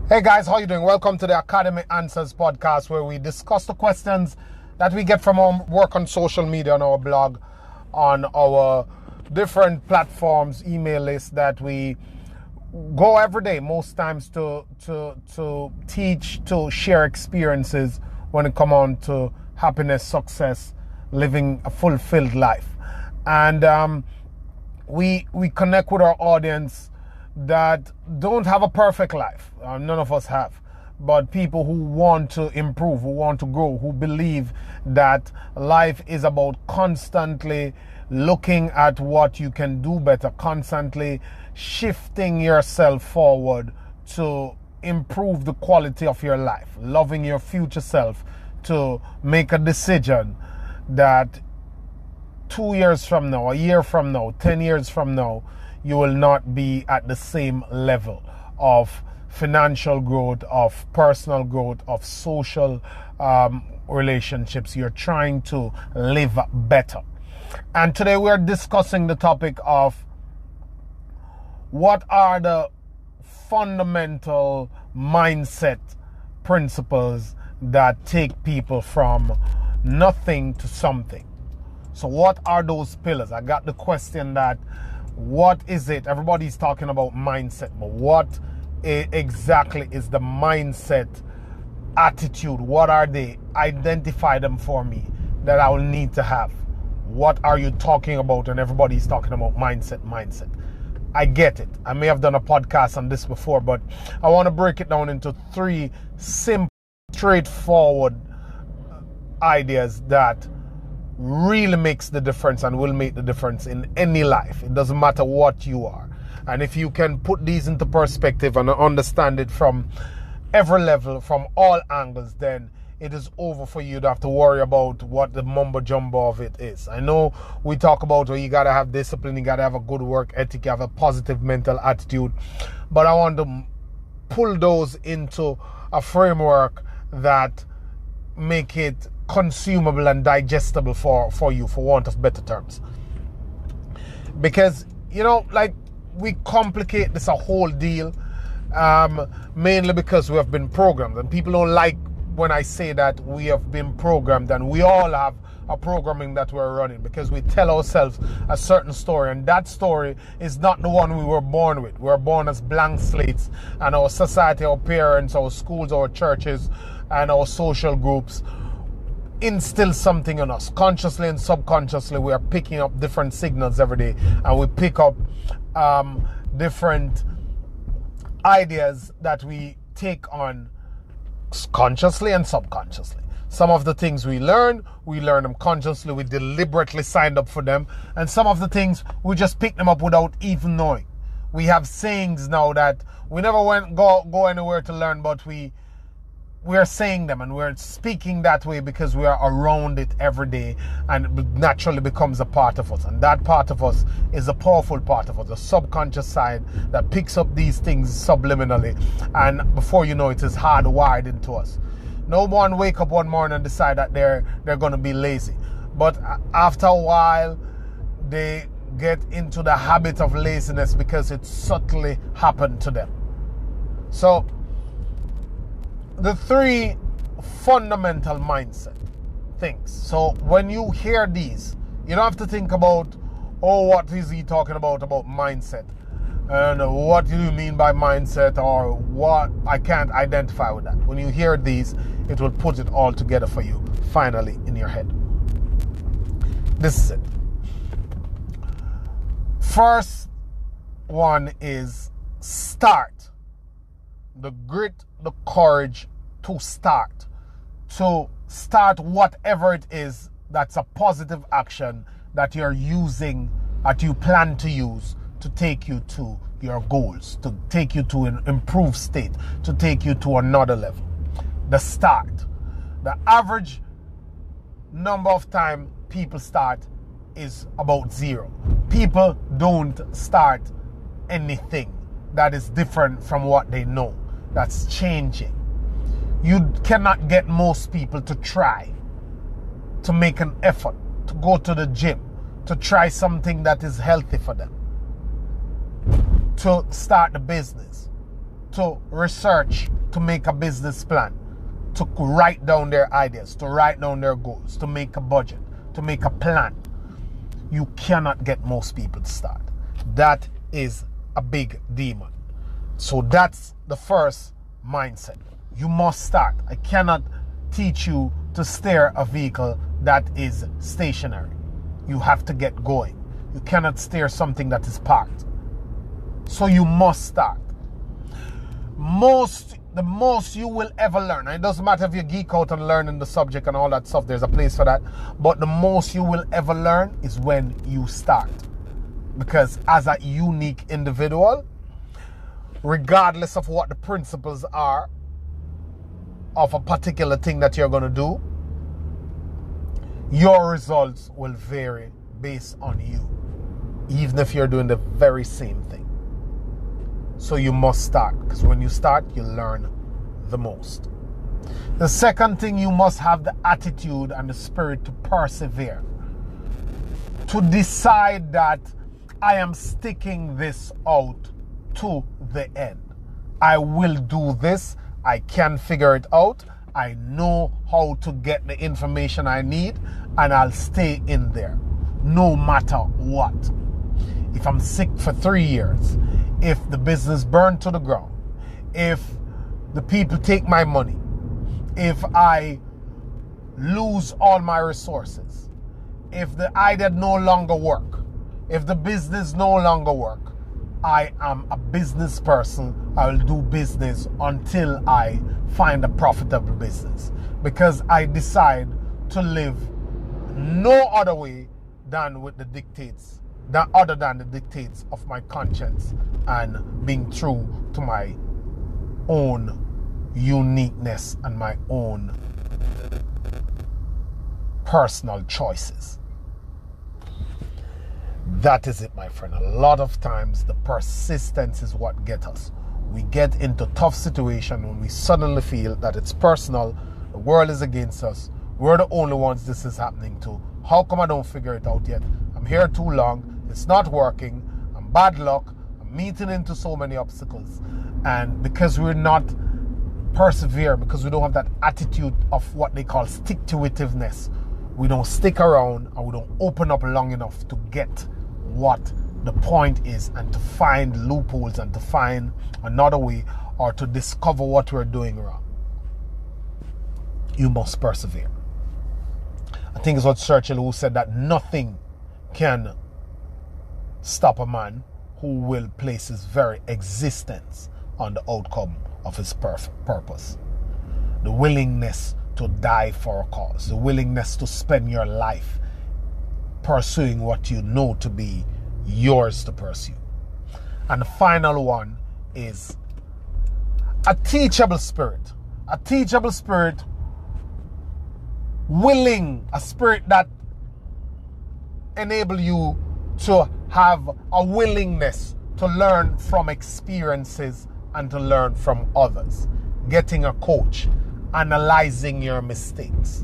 Hey guys, how you doing? Welcome to the Academy Answers podcast, where we discuss the questions that we get from our work on social media, on our blog, on our different platforms, email lists that we go every day, most times to teach, to share experiences when it comes on to happiness, success, living a fulfilled life. And we connect with our audience that don't have a perfect life. None of us have. But people who want to improve, who want to grow, who believe that life is about constantly looking at what you can do better, constantly shifting yourself forward to improve the quality of your life, loving your future self, to make a decision that 2 years from now, a year from now, 10 years from now, you will not be at the same level of financial growth, of personal growth, of social relationships. You're trying to live better. And today we're discussing the topic of what are the fundamental mindset principles that take people from nothing to something. So what are those pillars? I got the question that, what is it? Everybody's talking about mindset, but what exactly is the mindset attitude? What are they? Identify them for me that I will need to have. What are you talking about? And everybody's talking about mindset. I get it. I may have done a podcast on this before, but I want to break it down into three simple, straightforward ideas that really makes the difference and will make the difference in any life. It doesn't matter what you are. And if you can put these into perspective and understand it from every level, from all angles, then it is over for you to have to worry about what the mumbo jumbo of it is. I know we talk about, you got to have discipline, you got to have a good work ethic, you have a positive mental attitude, but I want to pull those into a framework that make it consumable and digestible for you, for want of better terms. Because, we complicate this a whole deal, mainly because we have been programmed, and people don't like when I say that we have been programmed, and we all have a programming that we're running, because we tell ourselves a certain story, and that story is not the one we were born with. We were born as blank slates, and our society, our parents, our schools, our churches, and our social groups instill something in us. Consciously and subconsciously, we are picking up different signals every day, and we pick up different ideas that we take on consciously and subconsciously. Some of the things we learn them consciously, we deliberately signed up for them, and some of the things we just pick them up without even knowing. We have sayings now that we never go anywhere to learn, but we are saying them, and we're speaking that way because we are around it every day, and it naturally becomes a part of us. And that part of us is a powerful part of us, the subconscious side that picks up these things subliminally, and before you know it, is hardwired into us. No one wake up one morning and decide that they're going to be lazy, but after a while they get into the habit of laziness because it subtly happened to them. So the three fundamental mindset things. So when you hear these, you don't have to think about, what is he talking about mindset? And what do you mean by mindset, or what? I can't identify with that. When you hear these, it will put it all together for you, finally, in your head. This is it. First one is start. The grit, the courage to start whatever it is that's a positive action that you're using, that you plan to use to take you to your goals, to take you to an improved state, to take you to another level. The start. The average number of time people start is about 0. People don't start anything that is different from what they know. That's changing. You cannot get most people to try, to make an effort, to go to the gym, to try something that is healthy for them, to start a business, to research, to make a business plan, to write down their ideas, to write down their goals, to make a budget, to make a plan. You cannot get most people to start. That is a big demon. So that's the first mindset. You must start. I cannot teach you to steer a vehicle that is stationary. You have to get going. You cannot steer something that is parked. So you must start. The most you will ever learn, and it doesn't matter if you geek out and learning the subject and all that stuff, there's a place for that, but the most you will ever learn is when you start. Because as a unique individual, regardless of what the principles are of a particular thing that you're going to do, your results will vary based on you, even if you're doing the very same thing. So you must start, because when you start, you learn the most. The second thing, you must have the attitude and the spirit to persevere, to decide that I am sticking this out to the end. I will do this. I can figure it out. I know how to get the information I need, and I'll stay in there no matter what. If I'm sick for 3 years, if the business burned to the ground, if the people take my money, if I lose all my resources, if the idea no longer work, if the business no longer work, I am a business person. I will do business until I find a profitable business, because I decide to live no other way than with the dictates, other than the dictates of my conscience, and being true to my own uniqueness and my own personal choices. That is it, my friend. A lot of times the persistence is what gets us. We get into tough situation when we suddenly feel that it's personal, the world is against us, we're the only ones this is happening to. How come I don't figure it out yet? I'm here too long, it's not working, I'm bad luck, I'm meeting into so many obstacles. And because we're not persevere, because we don't have that attitude of what they call stick-to-itiveness, we don't stick around and we don't open up long enough to get what the point is, and to find loopholes and to find another way, or to discover what we're doing wrong. You must persevere. I think it's what Churchill who said that nothing can stop a man who will place his very existence on the outcome of his purpose. The willingness to die for a cause, the willingness to spend your life pursuing what you know to be yours to pursue. And the final one is a teachable spirit. A teachable spirit, willing, a spirit that enable you to have a willingness to learn from experiences and to learn from others. Getting a coach, analyzing your mistakes,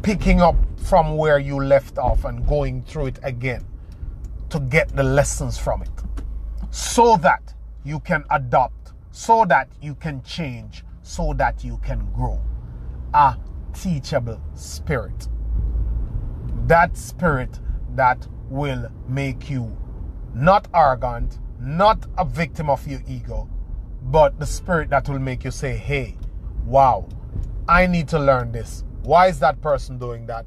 picking up from where you left off and going through it again to get the lessons from it, so that you can adopt, so that you can change, so that you can grow. A teachable spirit. That spirit that will make you not arrogant, not a victim of your ego, but the spirit that will make you say, hey, wow, I need to learn this. Why is that person doing that?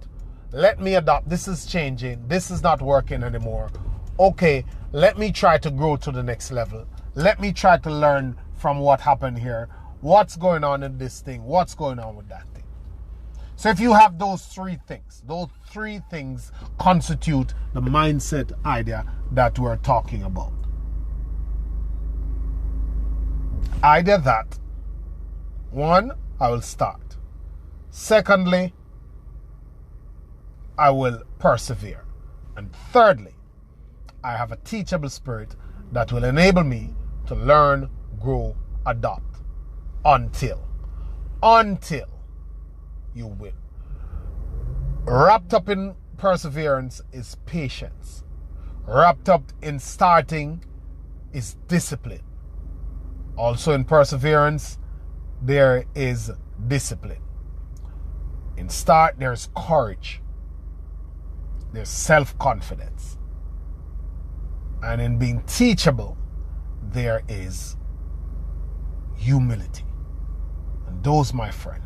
Let me adopt. This is changing. This is not working anymore. Okay, let me try to grow to the next level. Let me try to learn from what happened here. What's going on in this thing? What's going on with that thing? So if you have those three things constitute the mindset idea that we're talking about. Idea that, one, I will start. Secondly, I will persevere. And thirdly, I have a teachable spirit that will enable me to learn, grow, adopt until you win. Wrapped up in perseverance is patience. Wrapped up in starting is discipline. Also in perseverance, there is discipline. In start, there's courage. There's self-confidence. And in being teachable, there is humility. And those, my friend,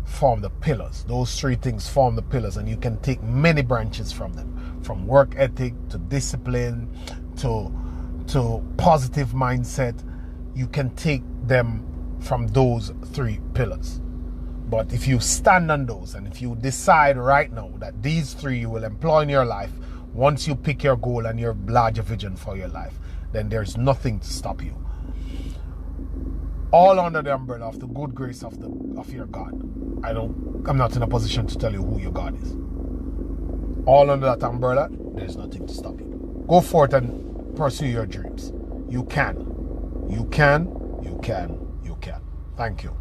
form the pillars. Those three things form the pillars, and you can take many branches from them, from work ethic to discipline to positive mindset. You can take them from those three pillars. But if you stand on those, and if you decide right now that these three you will employ in your life, once you pick your goal and your larger vision for your life, then there's nothing to stop you. All under the umbrella of the good grace of your God. I'm not in a position to tell you who your God is. All under that umbrella, there's nothing to stop you. Go forth and pursue your dreams. You can. You can. You can. You can. Thank you.